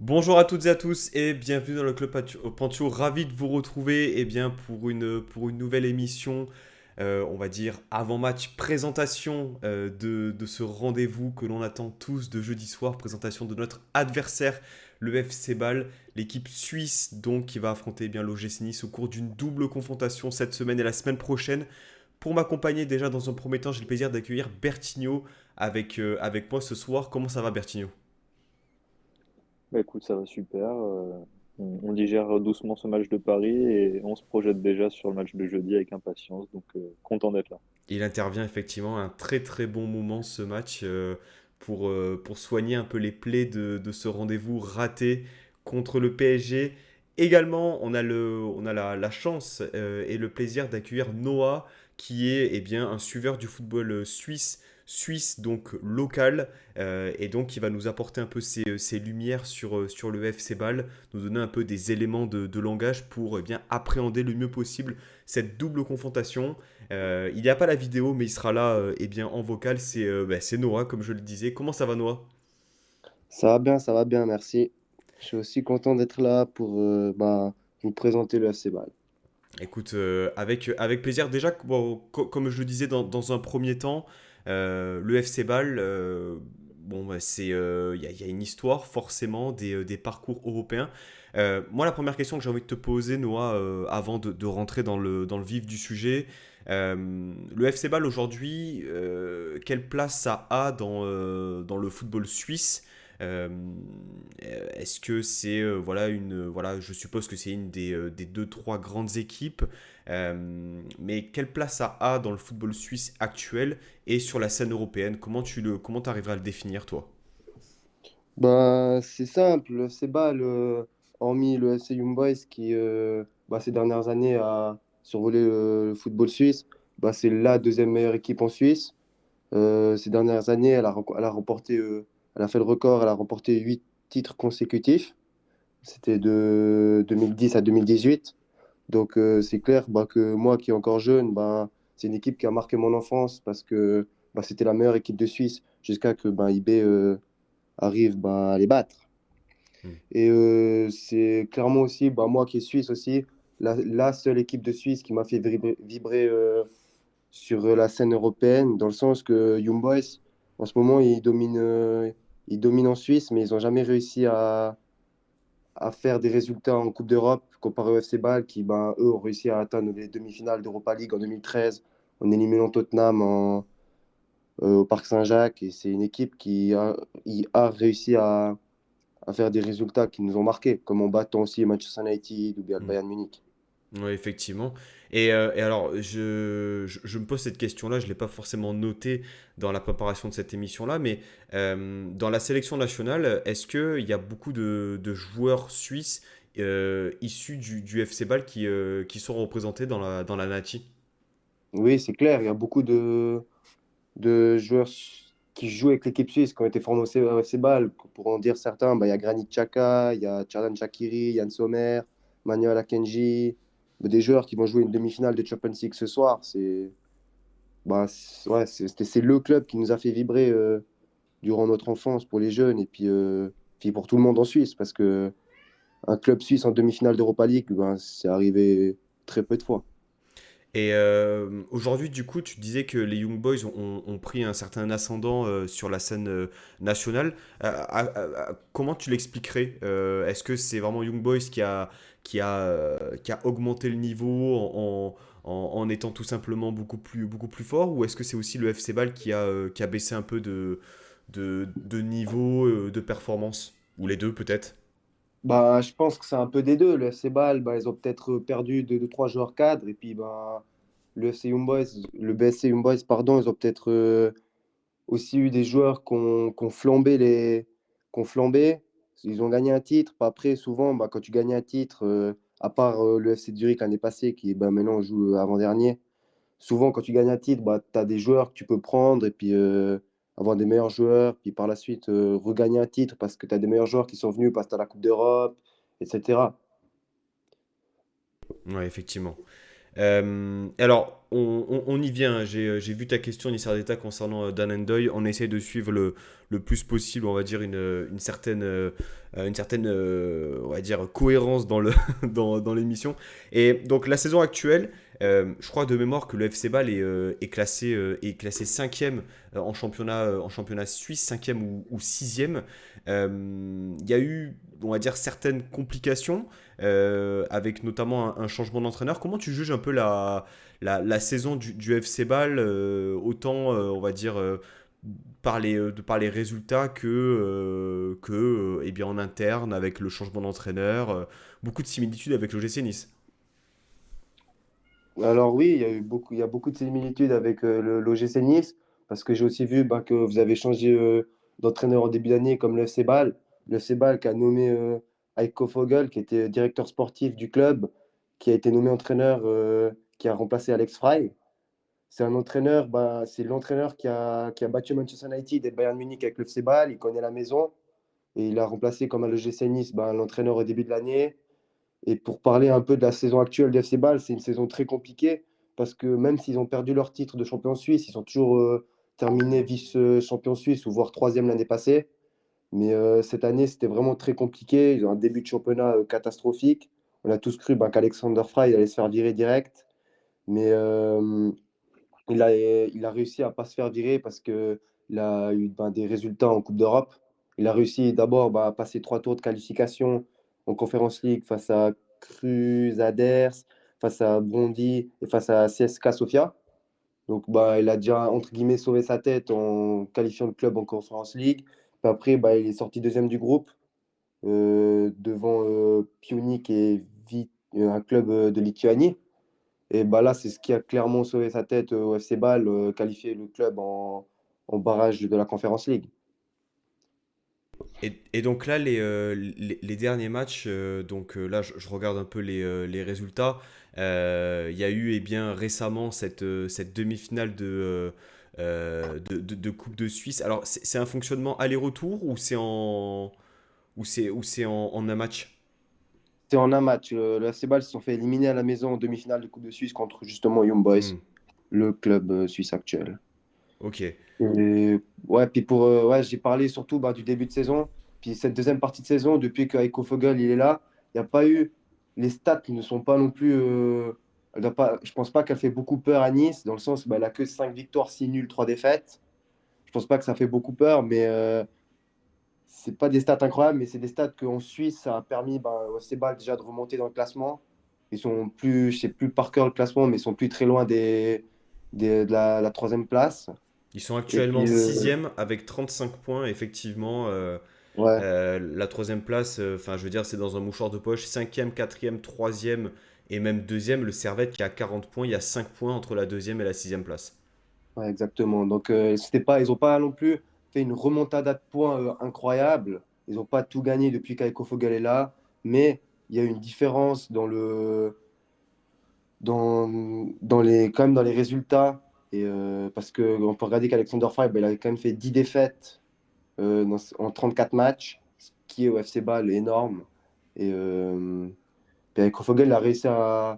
Bonjour à toutes et à tous et bienvenue dans le Club Pantio. Ravi de vous retrouver pour une nouvelle émission, on va dire avant-match, présentation de ce rendez-vous que l'on attend tous de jeudi soir, présentation de notre adversaire, le FC Bâle, l'équipe suisse donc qui va affronter l'OGC Nice au cours d'une double confrontation cette semaine et la semaine prochaine. Pour m'accompagner déjà dans un premier temps, j'ai le plaisir d'accueillir Bertigno avec moi ce soir. Comment ça va Bertigno? Bah écoute, ça va super. On digère doucement ce match de Paris et on se projette déjà sur le match de jeudi avec impatience. Donc content d'être là. Il intervient effectivement à un très très bon moment ce match pour soigner un peu les plaies de ce rendez-vous raté contre le PSG. Également, on a la chance et le plaisir d'accueillir Noah, qui est un suiveur du football suisse donc local, et donc qui va nous apporter un peu ses lumières sur le FC Bâle, nous donner un peu des éléments de langage pour appréhender le mieux possible cette double confrontation. Il n'y a pas la vidéo, mais il sera là en vocal. C'est Noah, comme je le disais. Comment ça va, Noah? Ça va bien, merci. Je suis aussi content d'être là pour vous présenter le FC Bâle. Écoute, avec plaisir. Déjà, bon, comme je le disais dans un premier temps, le FC Bâle, il y a une histoire forcément des parcours européens. Moi, la première question que j'ai envie de te poser, Noah, avant de rentrer dans le vif du sujet, le FC Bâle aujourd'hui, quelle place ça a dans le football suisse? Euh, Est-ce que c'est voilà, je suppose que c'est une des deux trois grandes équipes, mais quelle place ça a dans le football suisse actuel et sur la scène européenne? Comment t'arriveras à le définir, toi? C'est simple, le FC Bâle, hormis le FC Young Boys qui, ces dernières années, a survolé le football suisse, c'est la deuxième meilleure équipe en Suisse. Ces dernières années, elle a remporté, elle a fait le record, elle a remporté 8 titres consécutifs. C'était de 2010 à 2018. Donc, c'est clair que moi qui est encore jeune, c'est une équipe qui a marqué mon enfance parce que c'était la meilleure équipe de Suisse jusqu'à que IB arrive à les battre. Hmm. Et c'est clairement aussi, moi qui est suisse aussi, la seule équipe de Suisse qui m'a fait vibrer sur la scène européenne, dans le sens que Young Boys, en ce moment, ils dominent en Suisse, mais ils n'ont jamais réussi à faire des résultats en Coupe d'Europe comparé au FC Bâle qui, eux, ont réussi à atteindre les demi-finales d'Europa League en 2013 en éliminant Tottenham au Parc Saint-Jacques. Et c'est une équipe qui a réussi à faire des résultats qui nous ont marqués, comme en battant aussi Manchester United ou bien le Hmm. Bayern Munich. Ouais, effectivement. Et alors, je me pose cette question-là, je ne l'ai pas forcément noté dans la préparation de cette émission-là, mais dans la sélection nationale, est-ce qu'il y a beaucoup de joueurs suisses issus du FC Bâle qui sont représentés dans la Nati? Oui, c'est clair, il y a beaucoup de joueurs qui jouent avec l'équipe suisse, qui ont été formés au FC Bâle. Pour en dire certains, il y a Granit Xhaka, il y a Xherdan Shaqiri, Yann Sommer, Manuel Akanji, des joueurs qui vont jouer une demi-finale de Champions League ce soir. Ouais, c'est le club qui nous a fait vibrer durant notre enfance pour les jeunes et puis pour tout le monde en Suisse, parce que un club suisse en demi-finale d'Europa League, c'est arrivé très peu de fois. Et aujourd'hui, du coup, tu disais que les Young Boys ont pris un certain ascendant sur la scène nationale. Comment tu l'expliquerais? Est-ce que c'est vraiment Young Boys qui a augmenté le niveau en étant tout simplement beaucoup plus fort? Ou est-ce que c'est aussi le FC Bâle qui a baissé un peu de niveau, de performance? Ou les deux, peut-être? Je pense que c'est un peu des deux. Le FC Bâle, ils ont peut-être perdu deux, trois joueurs cadres. Et puis, le BSC Young Boys, pardon, ils ont peut-être aussi eu des joueurs qui ont flambé qui ont flambé. Ils ont gagné un titre. Puis après, souvent, quand tu gagnes un titre, à part le FC Zurich l'année passée, qui maintenant on joue avant-dernier, souvent, quand tu gagnes un titre, tu as des joueurs que tu peux prendre et puis avoir des meilleurs joueurs, puis par la suite regagner un titre parce que tu as des meilleurs joueurs qui sont venus parce que tu as la Coupe d'Europe, etc. Ouais, effectivement. Alors, on y vient, hein. J'ai vu ta question, Nissar d'État, concernant Dan Ndoye. On essaye de suivre le plus possible, on va dire, une certaine on va dire, cohérence dans dans l'émission. Et donc, la saison actuelle, je crois de mémoire que le FC Bâle est classé cinquième en championnat suisse, cinquième ou sixième. Il y a eu, on va dire, certaines complications avec notamment un changement d'entraîneur. Comment tu juges un peu la saison du FC Bâle, autant, on va dire, par les résultats que eh bien, en interne, avec le changement d'entraîneur, beaucoup de similitudes avec l'OGC Nice. Alors oui, il y a beaucoup de similitudes avec l'OGC Nice, parce que j'ai aussi vu bah, que vous avez changé d'entraîneur en début d'année comme le FC Bâle. Le FC Bâle qui a nommé Heiko Vogel, qui était directeur sportif du club, qui a été nommé entraîneur, qui a remplacé Alex Frey. C'est un entraîneur, bah, c'est l'entraîneur qui a battu Manchester United et Bayern Munich avec le FC Bâle. Il connaît la maison et il a remplacé comme à l'OGC Nice bah, l'entraîneur au début de l'année. Et pour parler un peu de la saison actuelle du FC Bâle, c'est une saison très compliquée parce que même s'ils ont perdu leur titre de champion suisse, ils sont toujours terminés vice-champion suisse ou voire troisième l'année passée. Mais cette année, c'était vraiment très compliqué. Ils ont un début de championnat catastrophique. On a tous cru bah, qu'Alexander Frey allait se faire virer direct. Mais il a réussi à ne pas se faire virer parce qu'il a eu ben, des résultats en Coupe d'Europe. Il a réussi d'abord bah, à passer 3 tours de qualification en Conference League face à Cruzaders, face à Bondy et face à CSKA Sofia. Donc bah, il a déjà, entre guillemets, sauvé sa tête en qualifiant le club en Conference League. Puis après, bah, il est sorti deuxième du groupe devant Pionik et un club de Lituanie. Et bah là, c'est ce qui a clairement sauvé sa tête au FC Bâle, qualifier le club en barrage de la Conference League. Et donc là, les derniers matchs, là, je regarde un peu les résultats. Il y a eu eh bien, récemment cette demi-finale de Coupe de Suisse. Alors, c'est un fonctionnement aller-retour ou c'est en un match? C'est en un match. Le FC Bâle se sont fait éliminer à la maison en demi-finale de Coupe de Suisse contre justement Young Boys, Hmm, le club suisse actuel. ok. Et ouais, puis ouais, j'ai parlé surtout bah, du début de saison. Puis cette deuxième partie de saison, depuis que Heiko Vogel il est là, il n'y a pas eu. Les stats ne sont pas non plus. Je pense pas qu'elle fait beaucoup peur à Nice, dans le sens où bah, elle a que 5 victoires, 6 nuls, 3 défaites. Je pense pas que ça fait beaucoup peur, mais c'est pas des stats incroyables, mais c'est des stats qu'en Suisse, ça a permis bah, au Cébal déjà de remonter dans le classement. Ils sont plus, je sais plus par cœur le classement, mais ils sont plus très loin de la troisième place. Ils sont Et actuellement puis, sixième avec 35 points, effectivement. ouais, La troisième place, enfin, je veux dire, c'est dans un mouchoir de poche. Cinquième, quatrième, troisième et même deuxième, le Servette qui a 40 points. Il y a 5 points entre la deuxième et la sixième place. ouais, exactement. Donc, ils n'ont pas non plus fait une remontada de points incroyable. Ils n'ont pas tout gagné depuis qu'Aiko Fogel est là, mais il y a une différence quand même dans les résultats. Et, parce qu'on peut regarder qu'Alexander Frey, ben, il a quand même fait 10 défaites en 34 matchs, ce qui est au FC Bâle énorme. Et puis avec Fogel, il a réussi à,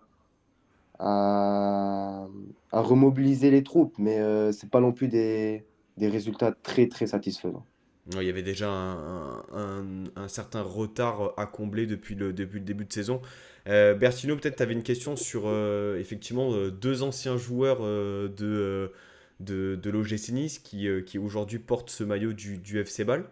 à remobiliser les troupes, mais c'est pas non plus des résultats très très satisfaisants. Ouais, il y avait déjà un certain retard à combler depuis le début de saison. Bertino, peut-être tu avais une question sur effectivement deux anciens joueurs de l'OGC Nice qui aujourd'hui portent ce maillot du FC Bâle.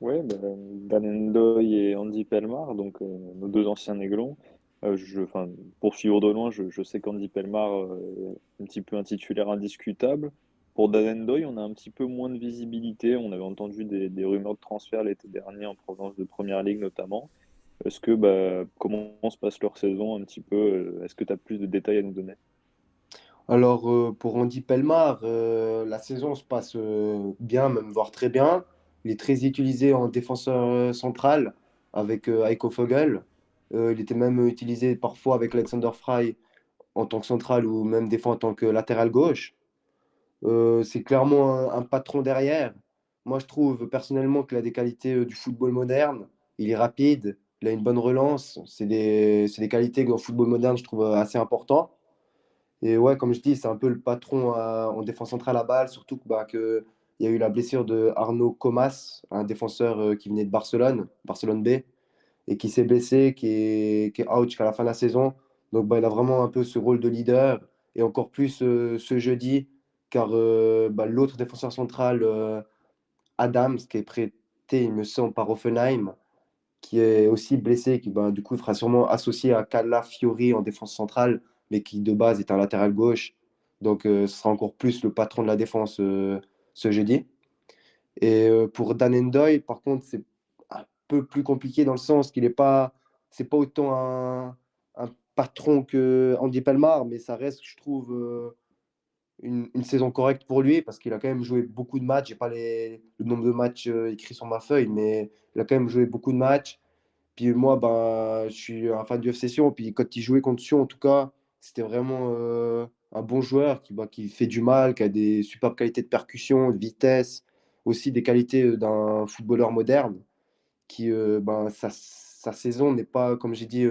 Ouais, bah, Dan Ndoye et Andy Pelmar, donc nos deux anciens Aiglons. Enfin, pour suivre de loin, je sais qu'Andy Pelmar est un petit peu un titulaire indiscutable. Pour Dan Ndoye, on a un petit peu moins de visibilité. On avait entendu des rumeurs de transfert l'été dernier en provenance de Première Ligue notamment. Comment se passe leur saison un petit peu? Est-ce que tu as plus de détails à nous donner? Alors pour Andy Pelmar, la saison se passe bien, même voire très bien. Il est très utilisé en défenseur central avec Heiko Vogel. Il était même utilisé parfois avec Alexander Frey en tant que central ou même des fois en tant que latéral gauche. C'est clairement un patron derrière. Moi, je trouve personnellement qu'il a des qualités du football moderne. Il est rapide, il a une bonne relance. C'est des qualités qu'en football moderne, je trouve assez important. Et ouais, comme je dis, c'est un peu le patron en défense centrale à balle, surtout que il y a eu la blessure de Arnaud Comas, un défenseur qui venait de Barcelone, Barcelone B, et qui s'est blessé, qui est out jusqu'à la fin de la saison. Donc il a vraiment un peu ce rôle de leader, et encore plus ce jeudi, car l'autre défenseur central, Adams, qui est prêté, il me semble, par Hoffenheim, qui est aussi blessé, qui du coup sera sûrement associé à Calafiori en défense centrale, mais qui de base est un latéral gauche. Donc ce sera encore plus le patron de la défense ce jeudi. Et pour Dan Ndoye, par contre, c'est un peu plus compliqué dans le sens qu'il n'est pas, c'est pas autant un patron que Andy Pelmar, mais ça reste, je trouve, une saison correcte pour lui parce qu'il a quand même joué beaucoup de matchs. J'ai pas le nombre de matchs écrits sur ma feuille, mais il a quand même joué beaucoup de matchs. Puis moi, je suis un fan du FC Sion. Puis quand il jouait contre Sion, en tout cas, c'était vraiment un bon joueur qui fait du mal, qui a des superbes qualités de percussion, de vitesse, aussi des qualités d'un footballeur moderne. Sa saison n'est pas, comme j'ai dit,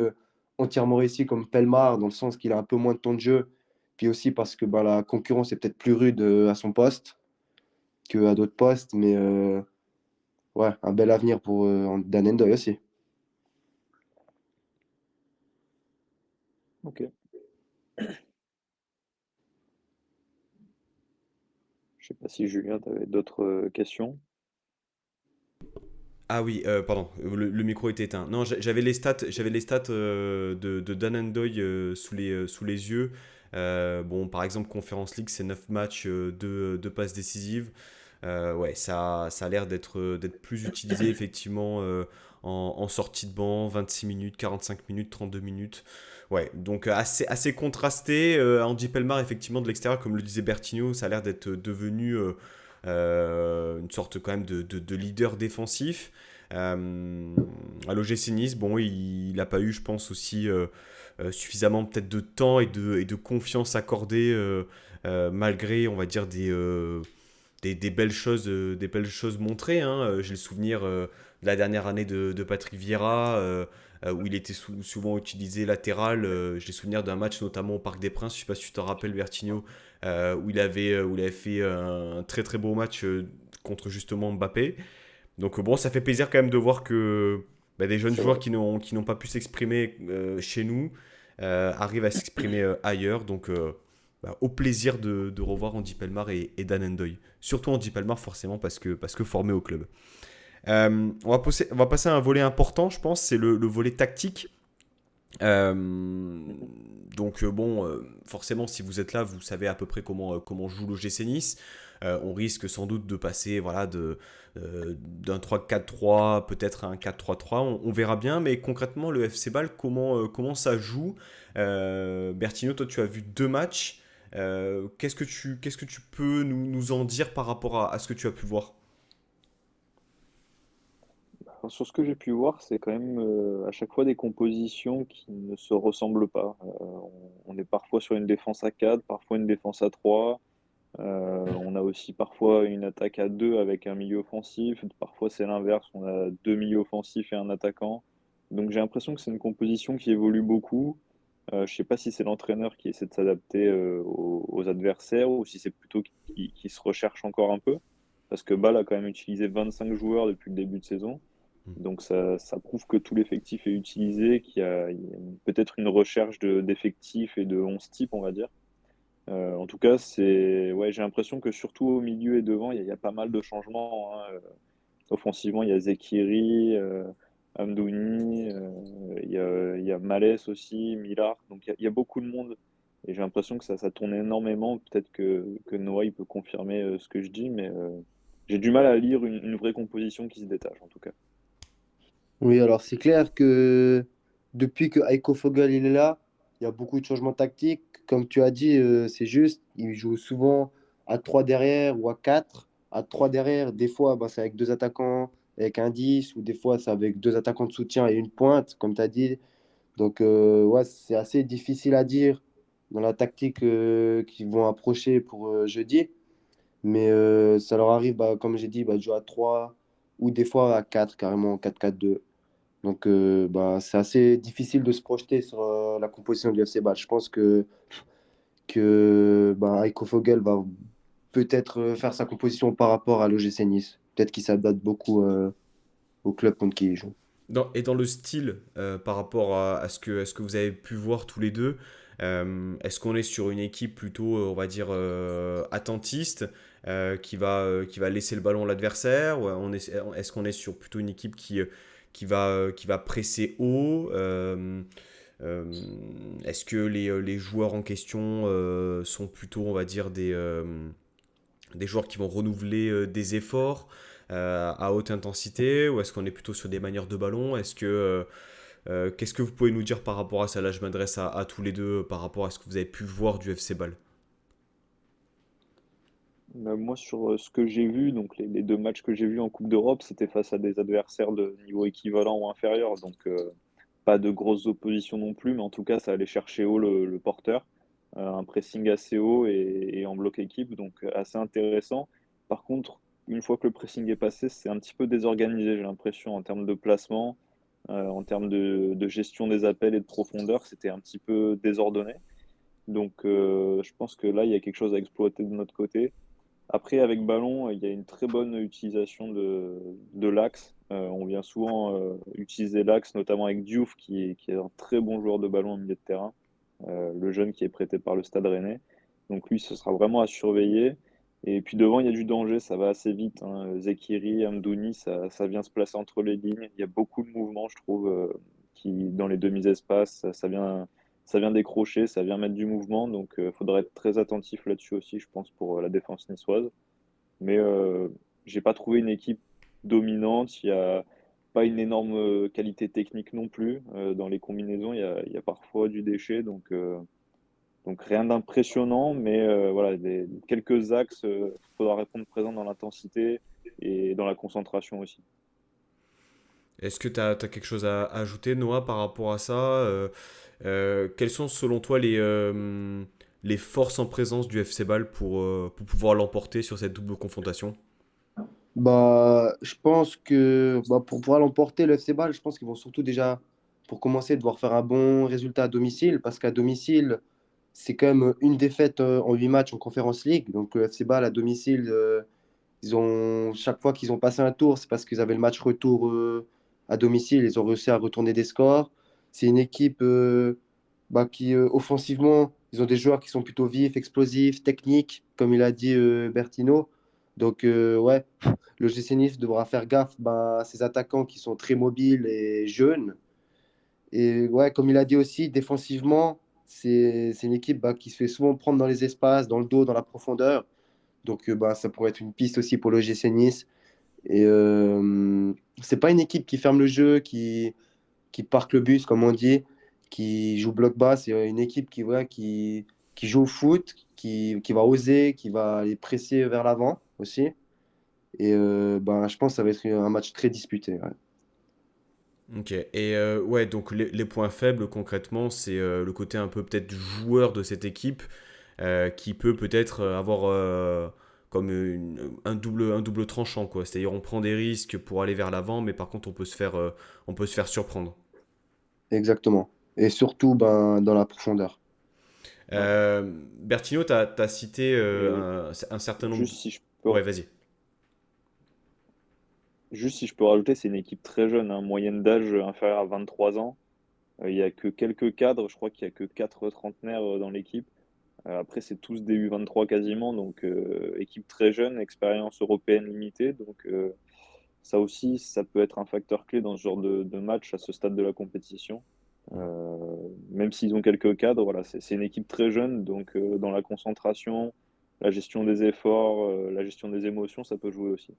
entièrement réussie comme Pelmar, dans le sens qu'il a un peu moins de temps de jeu. Puis aussi parce que la concurrence est peut-être plus rude à son poste qu'à d'autres postes. Mais ouais, un bel avenir pour Dan Ndoye aussi. Ok. Je sais pas si Julien, tu avais d'autres questions. Ah oui, pardon, le micro était éteint. Non, j'avais les stats de Dan Ndoye sous les yeux. Bon, par exemple, Conference League, c'est 9 matchs, 2 passes décisives. Ouais, ça a l'air d'être plus utilisé effectivement en sortie de banc, 26 minutes, 45 minutes, 32 minutes. Ouais, donc assez contrasté. Andy Pelmar, effectivement, de l'extérieur, comme le disait Bertigno, ça a l'air d'être devenu une sorte quand même de leader défensif. À l'OGC Nice, bon, il n'a pas eu, je pense, aussi suffisamment peut-être de temps et de confiance accordée malgré, on va dire, des belles choses montrées. Hein. J'ai le souvenir de la dernière année de Patrick Vieira, où il était souvent utilisé latéral. J'ai le souvenir d'un match notamment au Parc des Princes, je ne sais pas si tu te rappelles Bertigno, où il avait fait un très très beau match contre justement Mbappé. Donc bon, ça fait plaisir quand même de voir que des jeunes C'est joueurs vrai. qui n'ont pas pu s'exprimer chez nous arrivent à s'exprimer ailleurs. Donc au plaisir de revoir Andy Pelmar et Dan Ndoye. Surtout Andy Pelmar forcément parce que formé au club. On va passer à un volet important, je pense, c'est le volet tactique. Euh, Mhm. donc bon, forcément, si vous êtes là, vous savez à peu près comment joue l'OGC Nice. On risque sans doute de passer voilà, d'un 3-4-3 peut-être à un 4-3-3. On verra bien, mais concrètement, le FC Ball, comment ça joue Bertino, toi, tu as vu 2 matchs. Qu'est-ce que tu peux nous en dire par rapport à ce que tu as pu voir? Alors, sur ce que j'ai pu voir, c'est quand même à chaque fois des compositions qui ne se ressemblent pas. On est parfois sur une défense à 4, parfois une défense à 3. On a aussi parfois une attaque à 2 avec un milieu offensif. Parfois c'est l'inverse, on a deux milieux offensifs et un attaquant. Donc j'ai l'impression que c'est une composition qui évolue beaucoup. Je ne sais pas si c'est l'entraîneur qui essaie de s'adapter aux adversaires ou si c'est plutôt qui se recherche encore un peu. Parce que Bâle a quand même utilisé 25 joueurs depuis le début de saison. Donc ça prouve que tout l'effectif est utilisé, qu'il y a peut-être une recherche d'effectifs et de 11 types, on va dire. En tout cas, ouais, j'ai l'impression que surtout au milieu et devant, il y a pas mal de changements. Hein. Offensivement, il y a Zekiri, Amdouni, il y a Malès aussi, Millar. Donc il y a beaucoup de monde. Et j'ai l'impression que ça tourne énormément. Peut-être que Noah il peut confirmer ce que je dis, mais j'ai du mal à lire une vraie composition qui se détache, en tout cas. Oui, alors c'est clair que depuis que Heiko Vogel il est là, il y a beaucoup de changements tactiques. Comme tu as dit, c'est juste, il joue souvent à 3 derrière ou à 4. À 3 derrière, des fois, c'est avec deux attaquants, avec un 10, ou des fois, c'est avec deux attaquants de soutien et une pointe, comme tu as dit. Donc, ouais, c'est assez difficile à dire dans la tactique qu'ils vont approcher pour jeudi. Mais ça leur arrive, comme j'ai dit, de jouer à 3 ou des fois à 4 carrément 4-4-2. Donc, bah, c'est assez difficile de se projeter sur la composition du FC Bâle. Je pense que bah, Heiko Vogel va peut-être faire sa composition par rapport à l'OGC Nice. Peut-être qu'il s'adapte beaucoup au club contre qui il joue. Et dans le style, par rapport à ce que vous avez pu voir tous les deux, est-ce qu'on est sur une équipe plutôt, on va dire, attentiste, qui va laisser le ballon à l'adversaire, ou est-ce qu'on est sur plutôt une équipe qui va presser haut, euh, est-ce que les joueurs en question sont plutôt, on va dire, des joueurs qui vont renouveler des efforts à haute intensité, ou est-ce qu'on est plutôt sur des manières de ballon? Qu'est-ce que vous pouvez nous dire par rapport à ça? Là, je m'adresse à tous les deux par rapport à ce que vous avez pu voir du FC Bâle. Moi, sur ce que j'ai vu, donc les deux matchs que j'ai vus en Coupe d'Europe, c'était face à des adversaires de niveau équivalent ou inférieur. Donc, pas de grosses oppositions non plus, mais en tout cas, ça allait chercher haut le porteur. Un pressing assez haut et en bloc équipe, donc assez intéressant. Par contre, une fois que le pressing est passé, c'est un petit peu désorganisé, j'ai l'impression, en termes de placement, en termes de gestion des appels et de profondeur, c'était un petit peu désordonné. Donc, je pense que là, il y a quelque chose à exploiter de notre côté. Après, avec ballon, il y a une très bonne utilisation de l'axe. On vient souvent utiliser l'axe, notamment avec Diouf, qui est un très bon joueur de ballon au milieu de terrain, le jeune qui est prêté par le Stade Rennais. Donc lui, ce sera vraiment à surveiller. Et puis devant, il y a du danger, ça va assez vite, hein. Zekiri, Amdouni, ça vient se placer entre les lignes. Il y a beaucoup de mouvements, je trouve, dans les demi-espaces. Ça vient décrocher, ça vient mettre du mouvement. Donc il faudra être très attentif là-dessus aussi, je pense, pour la défense niçoise. Mais j'ai pas trouvé une équipe dominante. Il y a pas une énorme qualité technique non plus. Dans les combinaisons, il y a parfois du déchet. Donc rien d'impressionnant, mais voilà, quelques axes. Il faudra répondre présent dans l'intensité et dans la concentration aussi. Est-ce que tu as quelque chose à ajouter, Noah, par rapport à ça? Quelles sont selon toi les forces en présence du FC Bâle pour pouvoir l'emporter sur cette double confrontation? Bah, je pense que bah, pour pouvoir l'emporter, le FC Bâle, je pense qu'ils vont surtout déjà, pour commencer, devoir faire un bon résultat à domicile, parce qu'à domicile, c'est quand même une défaite en 8 matchs en Conference League. Donc le FC Bâle à domicile, chaque fois qu'ils ont passé un tour, c'est parce qu'ils avaient le match retour à domicile, ils ont réussi à retourner des scores. C'est une équipe bah, qui, offensivement, ils ont des joueurs qui sont plutôt vifs, explosifs, techniques, comme il a dit Bertino. Donc, ouais, le GC Nice devra faire gaffe bah, à ses attaquants qui sont très mobiles et jeunes. Et ouais, comme il a dit aussi, défensivement, c'est une équipe bah, qui se fait souvent prendre dans les espaces, dans le dos, dans la profondeur. Donc, bah, ça pourrait être une piste aussi pour le GC Nice. Et c'est pas une équipe qui ferme le jeu, qui parque le bus, comme on dit, qui joue bloc bas. C'est une équipe qui joue au foot, qui va oser, qui va aller presser vers l'avant aussi. Et ben, je pense que ça va être un match très disputé. Ouais. Ok, et ouais, donc les points faibles concrètement, c'est le côté un peu peut-être joueur de cette équipe qui peut peut-être avoir comme un double tranchant, quoi. C'est-à-dire on prend des risques pour aller vers l'avant, mais par contre on peut se faire surprendre. Exactement. Et surtout ben, dans la profondeur. Ouais. Bertino, tu as cité Et un certain nombre de... juste si je peux, Ouais, vas-y. juste si je peux rajouter, c'est une équipe très jeune, hein, moyenne d'âge inférieure à 23 ans. Il y a que quelques cadres, je crois qu'il y a que 4 trentenaires dans l'équipe. Après, c'est tous des U23 quasiment, donc équipe très jeune, expérience européenne limitée. Donc ça aussi, ça peut être un facteur clé dans ce genre de match à ce stade de la compétition. Même s'ils ont quelques cadres, voilà, c'est une équipe très jeune, donc dans la concentration, la gestion des efforts, la gestion des émotions, ça peut jouer aussi.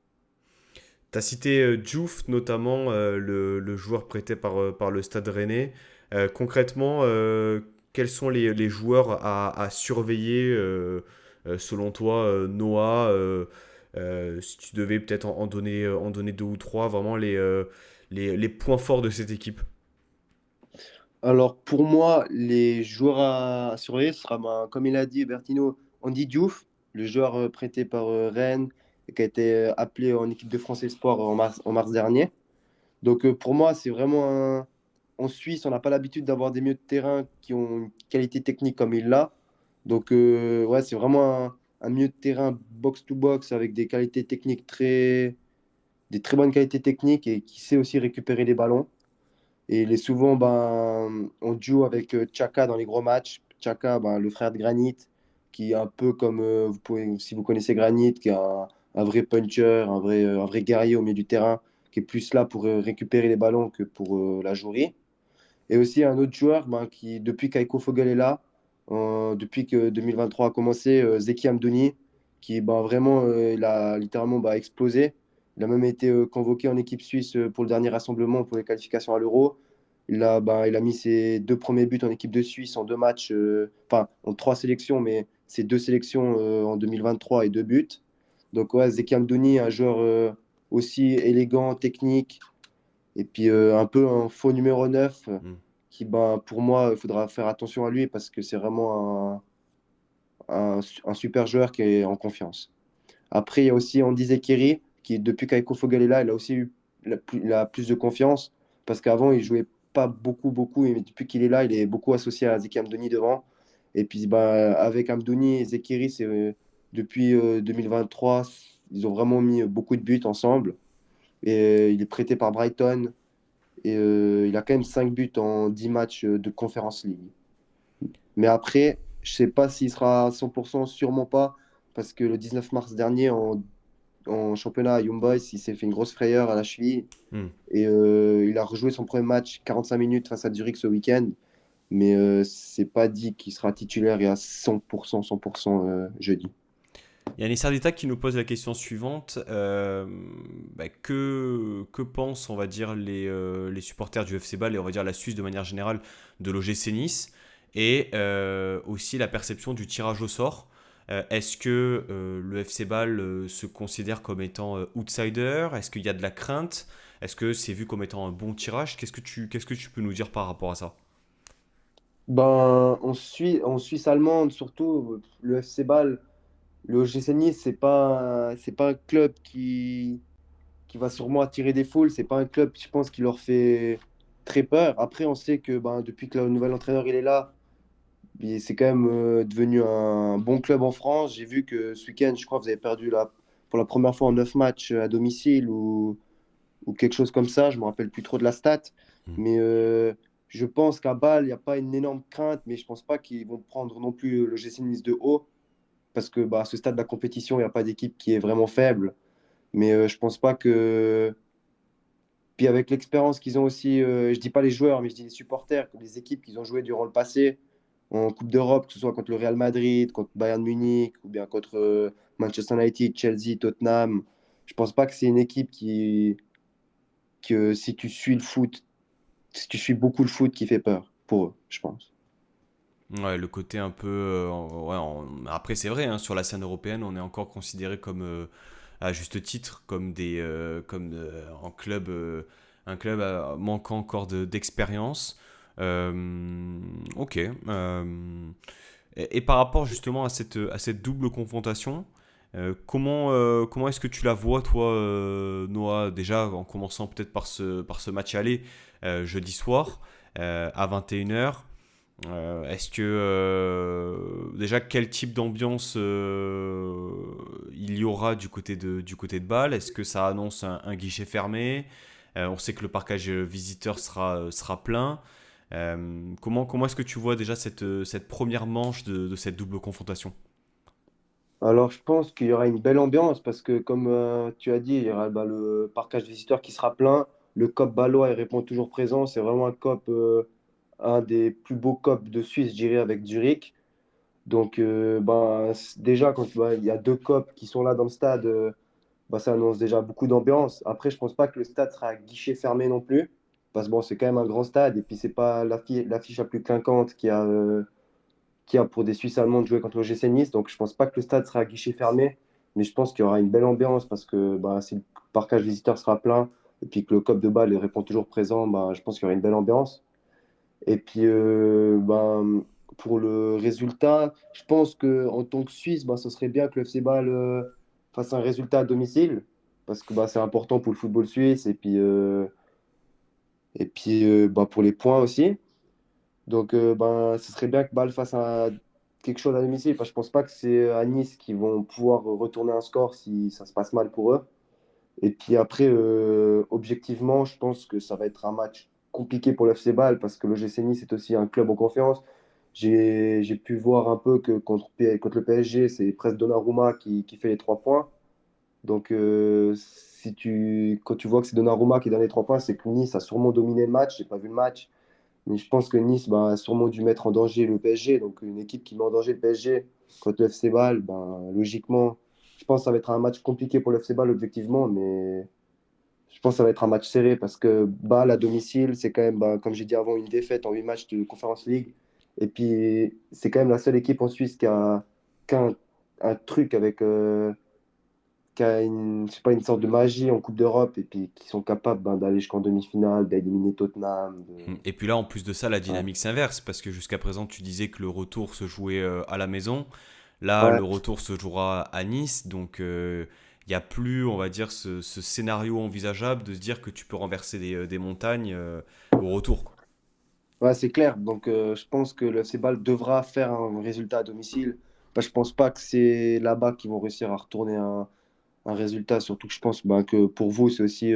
Tu as cité Diouf, notamment le joueur prêté par le Stade Rennais. Concrètement, quels sont les joueurs à surveiller selon toi, Noah, si tu devais peut-être en donner deux ou trois, vraiment les points forts de cette équipe? Alors pour moi, les joueurs à surveiller, ce sera, ben, comme il a dit Bertino, Andy Diouf, le joueur prêté par Rennes et qui a été appelé en équipe de France Espoir en mars dernier. Donc pour moi, c'est vraiment un... En Suisse, on n'a pas l'habitude d'avoir des milieux de terrain qui ont une qualité technique comme il l'a. Donc ouais, c'est vraiment un milieu de terrain box-to-box avec des qualités techniques des très bonnes qualités techniques et qui sait aussi récupérer les ballons. Et il est souvent en duo avec Chaka dans les gros matchs. Chaka, ben, le frère de Granit, qui est un peu comme, si vous connaissez Granit, qui est un vrai puncher, un vrai guerrier au milieu du terrain, qui est plus là pour récupérer les ballons que pour la jouer. Et aussi un autre joueur ben, qui, depuis qu'Aiko Fogel est là, depuis que 2023 a commencé, Zeki Amdouni, qui ben, vraiment, il a littéralement explosé. Il a même été convoqué en équipe suisse pour le dernier rassemblement pour les qualifications à l'Euro. Il a mis ses deux premiers buts en équipe de Suisse en deux matchs, enfin en trois sélections, mais ses deux sélections en 2023 et deux buts. Donc ouais, Zeki Amdouni, un joueur aussi élégant, technique, et puis un peu un faux numéro 9 Hmm. qui, ben, pour moi, il faudra faire attention à lui parce que c'est vraiment un super joueur qui est en confiance. Après, il y a aussi Andy Zekeri qui, depuis qu'Aiko Fogel est là, il a aussi eu il a plus de confiance parce qu'avant, il jouait pas beaucoup. Et depuis qu'il est là, il est beaucoup associé à Zeki Amdouni devant. Et puis, ben, avec Amdouni et Zekeri, depuis 2023, ils ont vraiment mis beaucoup de buts ensemble. Et il est prêté par Brighton. Et il a quand même 5 buts en 10 matchs de Conference League. Mais après, je sais pas s'il sera à 100%, sûrement pas, parce que le 19 mars dernier, en championnat à Young Boys, il s'est fait une grosse frayeur à la cheville. Hmm. Et il a rejoué son premier match 45 minutes face à Zurich ce week-end. Mais c'est pas dit qu'il sera titulaire et à 100% jeudi. Il y a Nessar Dita qui nous pose la question suivante. Que pensent, on va dire, les supporters du FC Bâle et on va dire la Suisse de manière générale de l'OGC Nice et aussi la perception du tirage au sort. Est-ce que le FC Bâle se considère comme étant outsider? Est-ce qu'il y a de la crainte? Est-ce que c'est vu comme étant un bon tirage? Qu'est-ce que tu peux nous dire par rapport à ça? Ben, en Suisse allemande, surtout, le FC Bâle, le OGC Nice, c'est pas un club qui va sûrement attirer des foules. C'est pas un club, je pense, qui leur fait très peur. Après, on sait que ben, depuis que le nouvel entraîneur il est là, c'est quand même devenu un bon club en France. J'ai vu que ce week-end, je crois, vous avez perdu pour la première fois en 9 matchs à domicile ou quelque chose comme ça. Je me rappelle plus trop de la stat. Hmm. Mais je pense qu'à Bâle, il n'y a pas une énorme crainte, mais je pense pas qu'ils vont prendre non plus le GC Nice de haut. Parce que bah, à ce stade de la compétition, il n'y a pas d'équipe qui est vraiment faible. Mais je pense pas que puis avec l'expérience qu'ils ont aussi, je dis pas les joueurs, mais je dis les supporters, les équipes qu'ils ont joué durant le passé en Coupe d'Europe, que ce soit contre le Real Madrid, contre Bayern Munich, ou bien contre Manchester United, Chelsea, Tottenham. Je pense pas que c'est une équipe que si tu suis le foot, si tu suis beaucoup le foot, qui fait peur pour eux, je pense. Ouais, le côté un peu. Après, c'est vrai, hein, sur la scène européenne, on est encore considéré comme, à juste titre, comme un club manquant encore d'expérience. Ok. Et par rapport justement à cette double confrontation, comment est-ce que tu la vois, toi, Noah, déjà en commençant peut-être par ce match aller jeudi soir à 21 h. Est-ce que déjà quel type d'ambiance il y aura du côté de Bâle? Est-ce que ça annonce un guichet fermé? On sait que le parcage visiteur sera plein. Comment est-ce que tu vois déjà cette première manche de cette double confrontation? Alors, je pense qu'il y aura une belle ambiance parce que, comme tu as dit, il y aura bah, le parcage visiteur qui sera plein. Le COP Balois, il répond toujours présent. C'est vraiment un COP, un des plus beaux COP de Suisse, je dirais, avec Zurich. Donc, déjà, quand il y a deux COP qui sont là dans le stade, ça annonce déjà beaucoup d'ambiance. Après, je pense pas que le stade sera à guichet fermé non plus. Parce que bon, c'est quand même un grand stade et puis c'est pas l'affiche la plus clinquante qu'il y a pour des Suisses allemands de jouer contre le GC Nice. Donc, je pense pas que le stade sera à guichet fermé. Mais je pense qu'il y aura une belle ambiance parce que si le parcage visiteur sera plein et puis que le COP de Bâle répond toujours présent, je pense qu'il y aura une belle ambiance. Et puis, pour le résultat, je pense qu'en tant que Suisse, ce serait bien que le FC Bâle fasse un résultat à domicile, parce que c'est important pour le football suisse. Et puis, Et puis bah, pour les points aussi. Donc ben, ce serait bien que Bâle fasse quelque chose à domicile. Enfin, je pense pas que c'est à Nice qu'ils vont pouvoir retourner un score si ça se passe mal pour eux. Et puis après, objectivement, je pense que ça va être un match compliqué pour l'FC Bâle parce que le GC Nice est aussi un club en confiance. J'ai pu voir un peu que contre le PSG, c'est presque Donnarumma qui fait les 3 points. Donc, quand tu vois que c'est Donnarumma qui donne les 3 points, c'est que Nice a sûrement dominé le match. J'ai pas vu le match, mais je pense que Nice bah, a sûrement dû mettre en danger le PSG. Donc, une équipe qui met en danger le PSG contre le FC Bâle, ben, logiquement, je pense que ça va être un match compliqué pour le FC Bâle, objectivement, mais je pense que ça va être un match serré parce que Bâle à domicile, c'est quand même, bah, comme j'ai dit avant, une défaite en 8 matchs de Conference League. Et puis, c'est quand même la seule équipe en Suisse qui a un truc avec. Qui a je sais pas, une sorte de magie en Coupe d'Europe et puis qui sont capables ben, d'aller jusqu'en demi-finale, d'éliminer Tottenham. Et puis là, en plus de ça, la Ouais. dynamique s'inverse, parce que jusqu'à présent, tu disais que le retour se jouait à la maison. Là, Ouais, le retour se jouera à Nice, donc il n'y a plus, on va dire, ce scénario envisageable de se dire que tu peux renverser des montagnes au retour, quoi. ouais, c'est clair. Donc, je pense que le FC Bâle devra faire un résultat à domicile. Enfin, je pense pas que c'est là-bas qu'ils vont réussir à retourner un résultat. Surtout que je pense ben, que pour vous, c'est aussi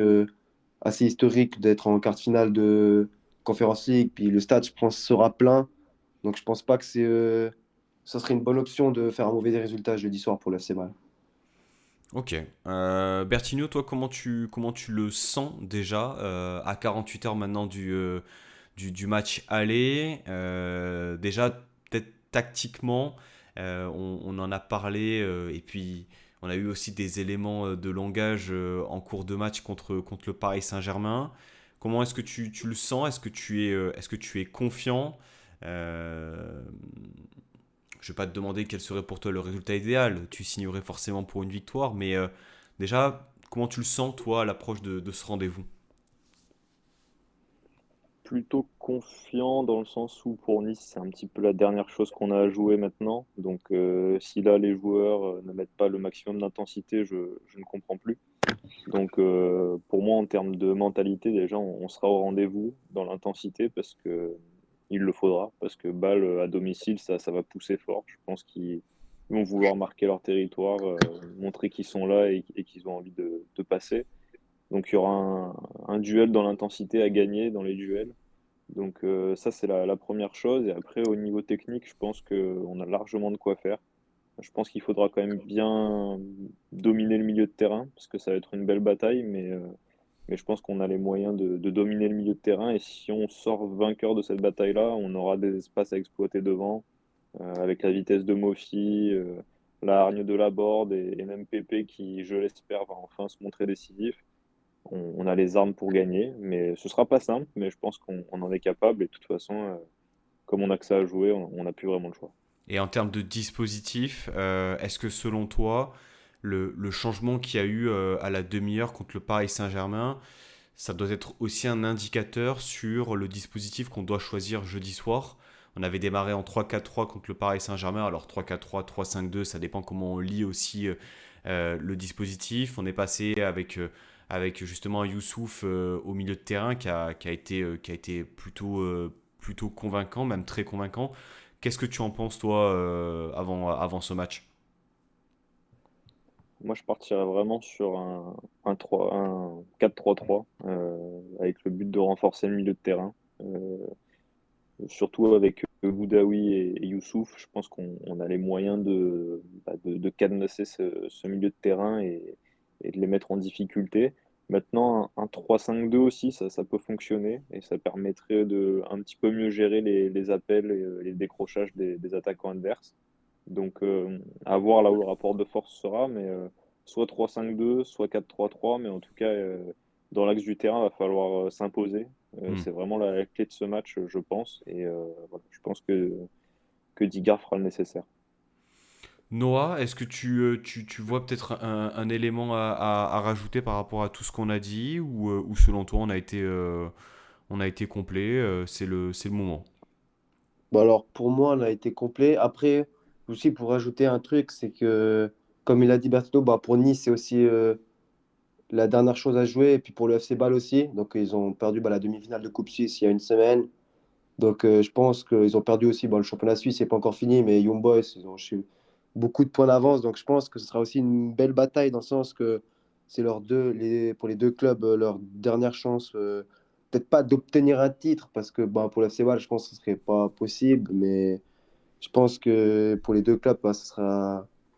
assez historique d'être en quart de finale de Conference League. Puis le stade, je pense, sera plein. Donc, je pense pas que ça serait une bonne option de faire un mauvais résultat jeudi soir pour le FC Bâle. Ok. Bertigno, toi, comment tu le sens déjà à 48 heures maintenant du match aller. Déjà, peut-être tactiquement, on en a parlé et puis on a eu aussi des éléments de langage en cours de match contre le Paris Saint-Germain. Comment est-ce que tu le sens? Est-ce que tu es confiant? Euh, je ne vais pas te demander quel serait pour toi le résultat idéal. Tu signerais forcément pour une victoire, mais déjà, comment tu le sens, toi, à l'approche de ce rendez-vous? Plutôt confiant dans le sens où pour Nice, c'est un petit peu la dernière chose qu'on a à jouer maintenant. Donc si là les joueurs ne mettent pas le maximum d'intensité, je ne comprends plus. Donc pour moi, en termes de mentalité, déjà, on sera au rendez-vous dans l'intensité parce que il le faudra, parce que Bâle à domicile, ça va pousser fort. Je pense qu'ils vont vouloir marquer leur territoire, montrer qu'ils sont là et qu'ils ont envie de passer. Donc il y aura un duel dans l'intensité à gagner dans les duels. Donc ça, c'est la première chose. Et après, au niveau technique, je pense qu'on a largement de quoi faire. Je pense qu'il faudra quand même bien dominer le milieu de terrain, parce que ça va être une belle bataille, mais je pense qu'on a les moyens de dominer le milieu de terrain. Et si on sort vainqueur de cette bataille-là, on aura des espaces à exploiter devant, avec la vitesse de Mofi, la hargne de Laborde et même Pépé qui, je l'espère, va enfin se montrer décisif. On a les armes pour gagner, mais ce sera pas simple, mais je pense qu'on en est capable. Et de toute façon, comme on a que ça à jouer, on n'a plus vraiment le choix. Et en termes de dispositif, est-ce que selon toi, le changement qu'il y a eu à la demi-heure contre le Paris Saint-Germain, ça doit être aussi un indicateur sur le dispositif qu'on doit choisir jeudi soir? On avait démarré en 3-4-3 contre le Paris Saint-Germain, alors 3-4-3, 3-5-2, ça dépend comment on lit aussi le dispositif. On est passé avec justement Youssouf au milieu de terrain qui a été plutôt convaincant, même très convaincant. Qu'est-ce que tu en penses, toi, avant ce match? Moi, je partirais vraiment sur un 4-3-3, avec le but de renforcer le milieu de terrain. Euh, Surtout avec Boudaoui et Youssouf, je pense qu'on a les moyens de cadenasser ce milieu de terrain et de les mettre en difficulté. Maintenant, un 3-5-2 aussi, ça peut fonctionner et ça permettrait de un petit peu mieux gérer les appels et les décrochages des attaquants adverses. Donc, à voir là où le rapport de force sera, mais soit 3-5-2, soit 4-3-3, mais en tout cas, dans l'axe du terrain, il va falloir s'imposer. Hmm. C'est vraiment la clé de ce match, je pense, et voilà, je pense que Digard fera le nécessaire. Noah, est-ce que tu vois peut-être un élément à rajouter par rapport à tout ce qu'on a dit ou selon toi on a été complet, c'est le moment? Bon, alors, pour moi, on a été complet. Après, aussi, pour rajouter un truc, c'est que, comme il a dit Berthelot, bah, pour Nice, c'est aussi la dernière chose à jouer. Et puis pour le FC Bâle aussi. Donc ils ont perdu la demi-finale de Coupe Suisse il y a une semaine. Donc je pense qu'ils ont perdu aussi. Bon, le championnat suisse n'est pas encore fini, mais Young Boys, ils ont beaucoup de points d'avance. Donc je pense que ce sera aussi une belle bataille dans le sens que c'est pour les deux clubs leur dernière chance. Peut-être pas d'obtenir un titre, parce que pour le FC Bâle, je pense que ce serait pas possible. Mais je pense que pour les deux clubs,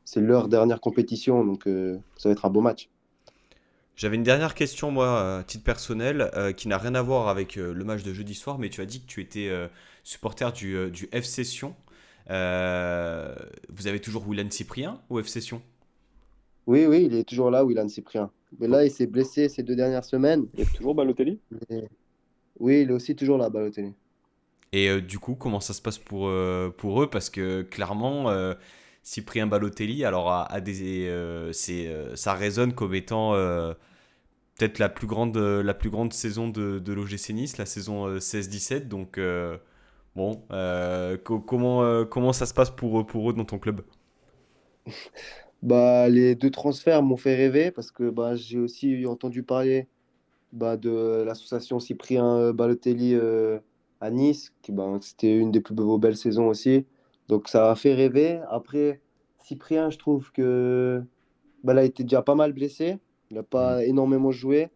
c'est leur dernière compétition. Donc ça va être un beau match. J'avais une dernière question, moi, à titre personnel, qui n'a rien à voir avec le match de jeudi soir, mais tu as dit que tu étais supporter du FC Sion. Vous avez toujours Willian Cyprien au FC Sion? Oui, oui, il est toujours là, Willan Cyprien. Mais là, Oh. il s'est blessé ces 2 dernières semaines. Il y a toujours Balotelli? Mais oui, il est aussi toujours là, Balotelli. Et du coup, comment ça se passe pour eux? Parce que clairement, Cyprien Balotelli, alors ça résonne comme étant peut-être la plus grande saison de l'OGC Nice, la saison 16-17. Donc, bon, comment ça se passe pour eux dans ton club? Les deux transferts m'ont fait rêver parce que j'ai aussi entendu parler de l'association Cyprien Balotelli à Nice, c'était une des plus belles saisons aussi. Donc ça a fait rêver. Après, Cyprien, je trouve que là, il était déjà pas mal blessé. Il n'a Hmm. pas énormément joué.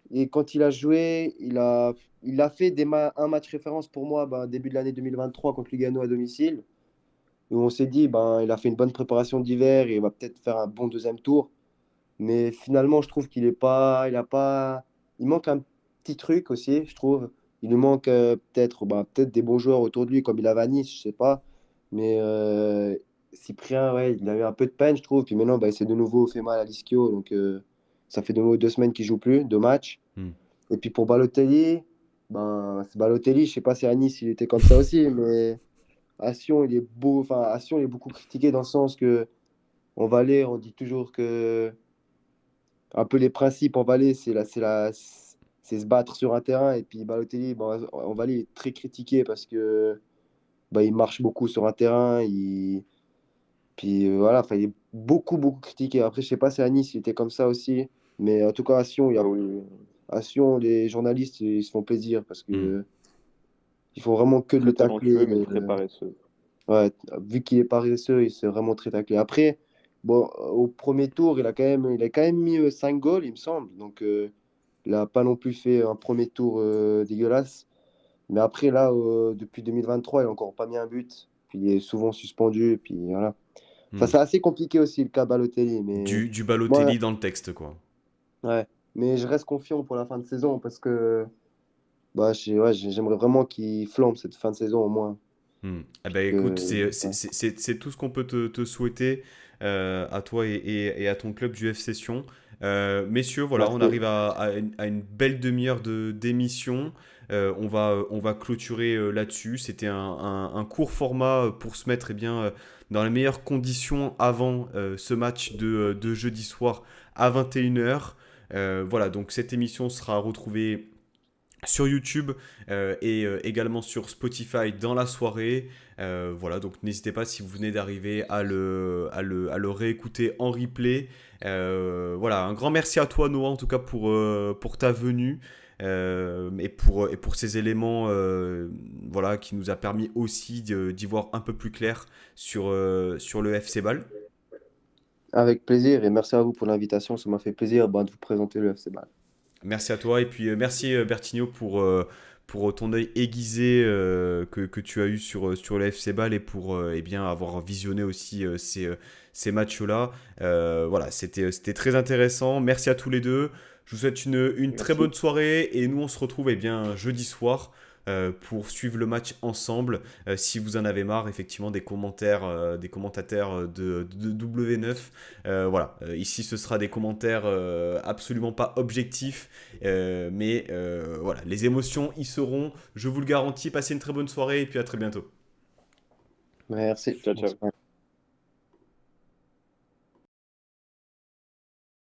Et quand il a joué, il a fait un match référence pour moi, début de l'année 2023 contre Lugano à domicile, où on s'est dit, il a fait une bonne préparation d'hiver et il va peut-être faire un bon deuxième tour. Mais finalement, je trouve qu'il est pas, il a pas, il manque un petit truc aussi, je trouve. Il lui manque peut-être des bons joueurs autour de lui, comme il a à Nice, je sais pas. Mais Cyprien, ouais, il a eu un peu de peine, je trouve. Puis maintenant, c'est de nouveau fait mal à l'ischio. Donc, ça fait de nouveau 2 semaines qu'il joue plus, 2 matchs. Hmm. Et puis pour Balotelli, c'est Balotelli, je sais pas si à Nice il était comme ça aussi, mais à Sion, à Sion, il est beaucoup critiqué dans le sens que en Valais, on dit toujours que un peu les principes en Valais, c'est se battre sur un terrain. Et puis Balotelli, en Valais, il est très critiqué parce que il marche beaucoup sur un terrain. Puis voilà, enfin, il est beaucoup critiqué. Après, je sais pas si à Nice, il était comme ça aussi. Mais en tout cas, à Sion, Ah oui, oui. à Sion, les journalistes, ils se font plaisir parce Hmm. que ils font vraiment que de Très le tacler. talentueux, mais très paresseux. Ouais, vu qu'il est paresseux, il s'est vraiment très taclé. Après, bon, au premier tour, il a quand même mis 5 goals, il me semble. Donc, il n'a pas non plus fait un premier tour dégueulasse. Mais après, là, depuis 2023, il n'a encore pas mis un but. Puis il est souvent suspendu. Puis voilà. Enfin, Hmm. c'est assez compliqué aussi le cas Balotelli. Mais Du moi, Balotelli dans le texte, quoi. ouais. Mais je reste confiant pour la fin de saison parce que ouais, j'aimerais vraiment qu'il flambe cette fin de saison au moins. Hmm. Eh ben, écoute, Ouais. c'est tout ce qu'on peut te souhaiter à toi et à ton club du FC Sion. Messieurs, voilà, on Merci. arrive à une belle demi-heure d'émission. On va clôturer là-dessus. C'était un court format pour se mettre dans les meilleures conditions avant ce match de jeudi soir à 21h. Voilà, donc cette émission sera retrouvée sur YouTube et également sur Spotify dans la soirée. Voilà, donc n'hésitez pas si vous venez d'arriver à le réécouter en replay. Voilà, un grand merci à toi Noah en tout cas pour ta venue et pour ces éléments voilà, qui nous a permis aussi d'y voir un peu plus clair sur le FC Bâle. Avec plaisir et merci à vous pour l'invitation. Ça m'a fait plaisir de vous présenter le FC Bâle. Merci à toi et puis merci Bertigno pour ton œil aiguisé que tu as eu sur le FC Bâle et pour avoir visionné aussi ces matchs-là. Voilà, c'était très intéressant. Merci à tous les deux. Je vous souhaite une très Merci. bonne soirée et nous on se retrouve jeudi soir pour suivre le match ensemble. Si vous en avez marre, effectivement, des commentateurs de W9. Voilà, ici ce sera des commentaires absolument pas objectifs, mais voilà, les émotions y seront, je vous le garantis. Passez une très bonne soirée et puis à très bientôt. Merci. Ciao, Bonne ciao. soirée.